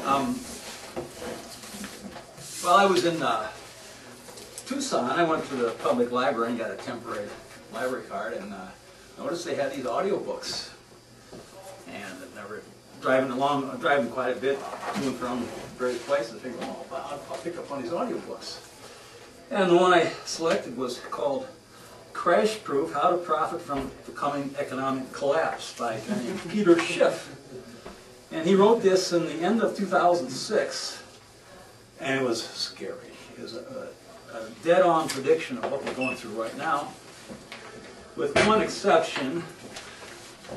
Well, I was in Tucson. I went to the public library and got a temporary library card, and noticed they had these audiobooks. And I were driving quite a bit to and from various places. I figured, well, I'll pick up one of these audiobooks. And the one I selected was called Crash Proof: How to Profit from the Coming Economic Collapse by a guy named Peter Schiff. And he wrote this in the end of 2006, and it was scary. It was a dead-on prediction of what we're going through right now. With one exception,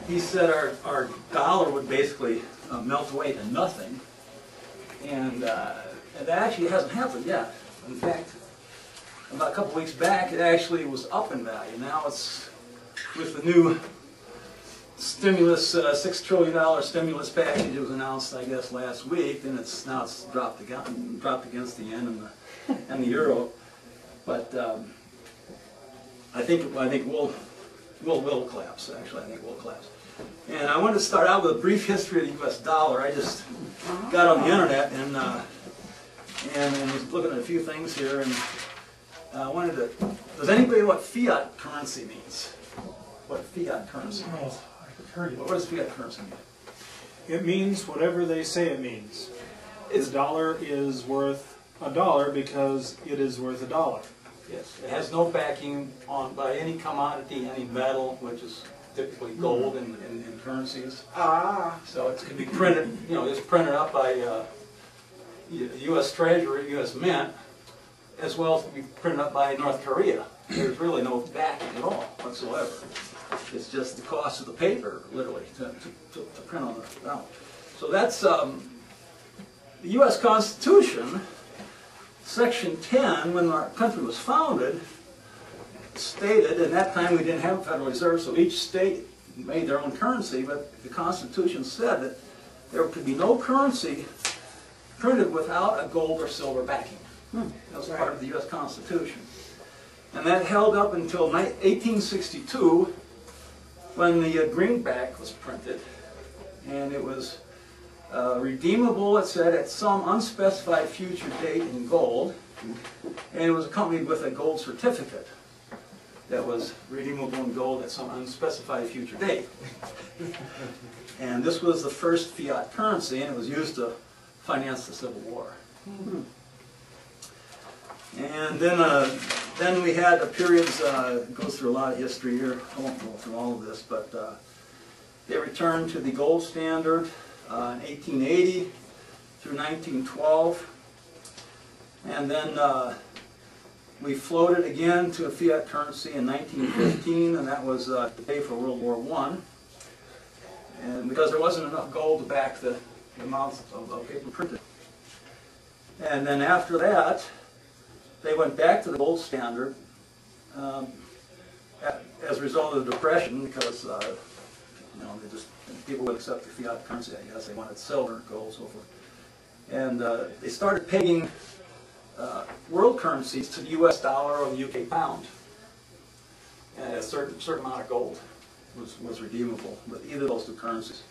he said our dollar would basically melt away to nothing, and that actually hasn't happened yet. In fact, about a couple weeks back, it actually was up in value. Now it's, with the new stimulus, $6 trillion stimulus package, it was announced, I guess, last week, and now it's dropped against the yen and the euro. But I think we'll collapse. Actually, I think we'll collapse. And I wanted to start out with a brief history of the U.S. dollar. I just got on the internet and was looking at a few things here, and I wanted to. Does anybody know what fiat currency means? What fiat currency means? What does fiat currency mean? It means whatever they say it means. The dollar is worth $1 because it is worth $1. Yes, it has no backing by any commodity, any metal, which is typically gold in currencies. So it can be printed, just printed up by U.S. Treasury, U.S. Mint, as well as be printed up by North Korea. There's really no backing at all whatsoever. It's just the cost of the paper, literally, to print on the dollar. So that's the U.S. Constitution, Section 10, when our country was founded, stated, and at that time we didn't have a Federal Reserve, so each state made their own currency, but the Constitution said that there could be no currency printed without a gold or silver backing. That was part of the U.S. Constitution. And that held up until 1862, when the greenback was printed, and it was redeemable, it said, at some unspecified future date in gold, and it was accompanied with a gold certificate that was redeemable in gold at some unspecified future date. And this was the first fiat currency, and it was used to finance the Civil War. And then we had a period, it goes through a lot of history here. I won't go through all of this, but they returned to the gold standard in 1880 through 1912. And then we floated again to a fiat currency in 1915, and that was to pay for World War I. And because there wasn't enough gold to back the amounts of paper printed. And then after that, they went back to the gold standard as a result of the Depression, because people would accept the fiat currency, I guess. They wanted silver, gold, so forth. And they started pegging world currencies to the U.S. dollar or the UK pound. And a certain amount of gold was redeemable with either of those two currencies.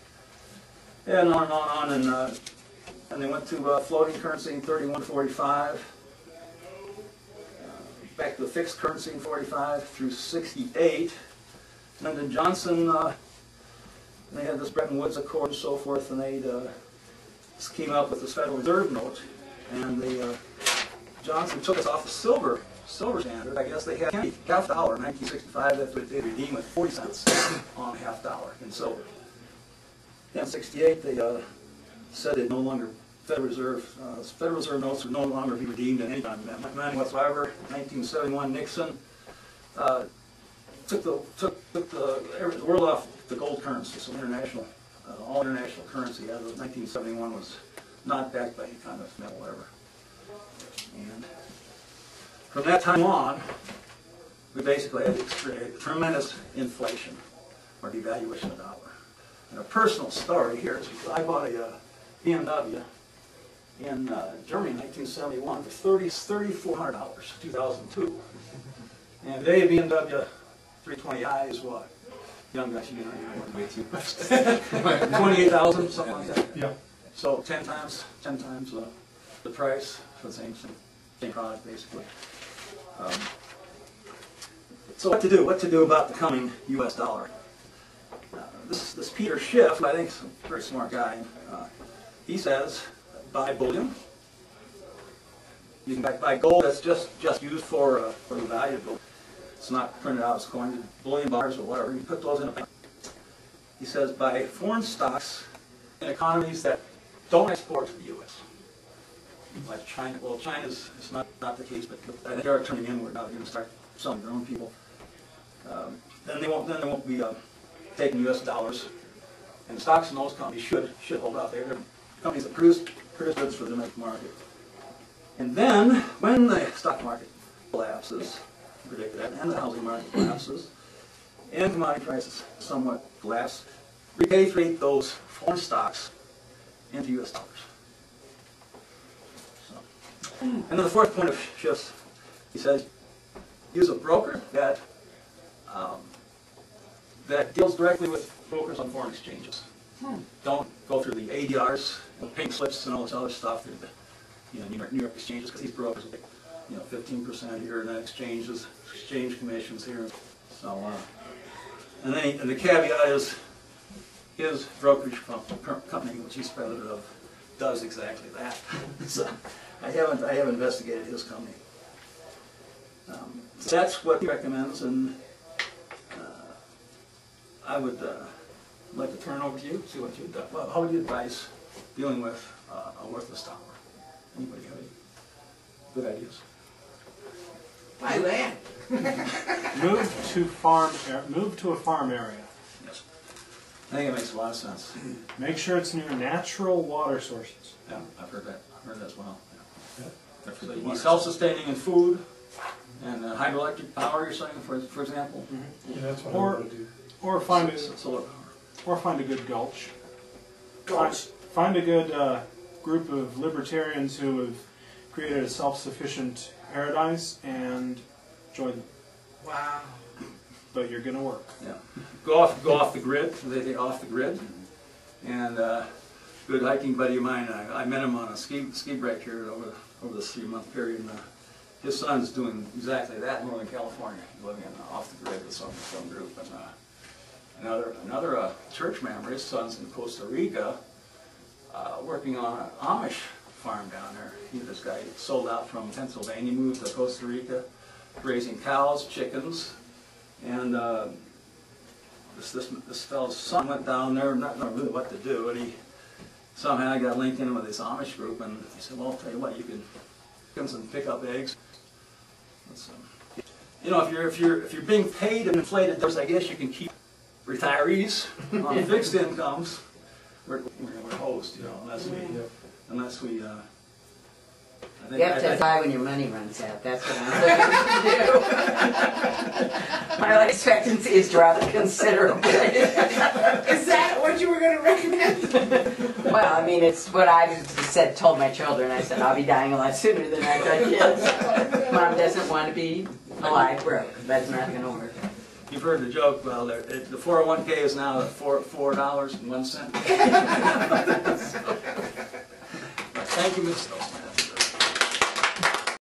And on and on, and they went to floating currency in 31 to 45. Back to the fixed currency in 45 through 68. Lyndon Johnson, they had this Bretton Woods Accord and so forth, and they came up with this Federal Reserve note. And Johnson took us off the silver standard. I guess they had half dollar in 1965. That they redeemed at 40 cents on half dollar in silver. In 68, they said it no longer. Federal Reserve notes would no longer be redeemed at any time money whatsoever. 1971, Nixon took the world off the gold currency, so all international currency as of 1971 was not backed by any kind of metal, whatever. And from that time on, we basically had tremendous inflation or devaluation of the dollar. And a personal story here is I bought a BMW in Germany in 1971 for $3,400, 2002. And today a BMW 320i is what? Young guys, you know, way too much. 28,000, something like that. Yeah. So 10 times the price for the same product, basically. So what to do? What to do about the coming U.S. dollar? This Peter Schiff, I think, is a very smart guy. He says, buy bullion. You can buy gold that's just used for the value of gold. It's not printed out as coins, bullion bars or whatever. You put those in a bank. He says, buy foreign stocks in economies that don't export to the U.S. Like China. Well, China's it's not the case, but I think they're turning inward now. They're going to start selling their own people. Then they won't be taking U.S. dollars, and the stocks in those companies should hold out. They're companies that produce goods for the domestic market. And then, when the stock market collapses, predict that, and the housing market collapses, and commodity prices somewhat collapse, repatriate those foreign stocks into U.S. dollars. So. And then the fourth point of Schiff's, he says, use a broker that deals directly with brokers on foreign exchanges. Don't go through the ADRs, pink slips, and all this other stuff through the New York exchanges, because these brokers will get 15% here, and then exchange commissions here. So, and the caveat is his brokerage company, which he's president of, does exactly that. So I have investigated his company. So that's what he recommends, and I would like to turn over to you, see what you've done. Well, how would you advise dealing with a worthless dollar? Anybody have any good ideas? Buy land. Move to a farm area. Yes. I think it makes a lot of sense. Make sure it's near natural water sources. Yeah, I've heard that. I've heard that as well. Yeah. So you be self-sustaining in food and hydroelectric power, you're saying, for example? Mm-hmm. Yeah, that's what I would do. Or find solar power. Or find a good gulch. Gulch. Find a good group of libertarians who have created a self-sufficient paradise and join them. Wow. But you're going to work. Yeah. Go off the grid. They off the grid. And good hiking buddy of mine, I met him on a ski break here over this 3-month period. And, his son's doing exactly that in Northern California, living off the grid with some group. And another church member, his son's in Costa Rica, working on an Amish farm down there. This guy sold out from Pennsylvania, moved to Costa Rica, raising cows, chickens, and this fellow's son went down there, not knowing really what to do, and he somehow got linked in with this Amish group, and he said, "Well, I'll tell you what, you can come and pick up eggs." If you're being paid in inflated dollars, I guess you can keep retirees on fixed incomes. We're hosed, unless we. I think You have to die when your money runs out. That's what I'm looking to do. My life expectancy is dropped considerably. Is that what you were going to recommend? Well, I mean, it's what I told my children. I said, I'll be dying a lot sooner than I've got kids. Mom doesn't want to be alive broke. That's not going to work. You've heard the joke, well, the 401k is now $4.01. Thank you, Ms. Stolzman.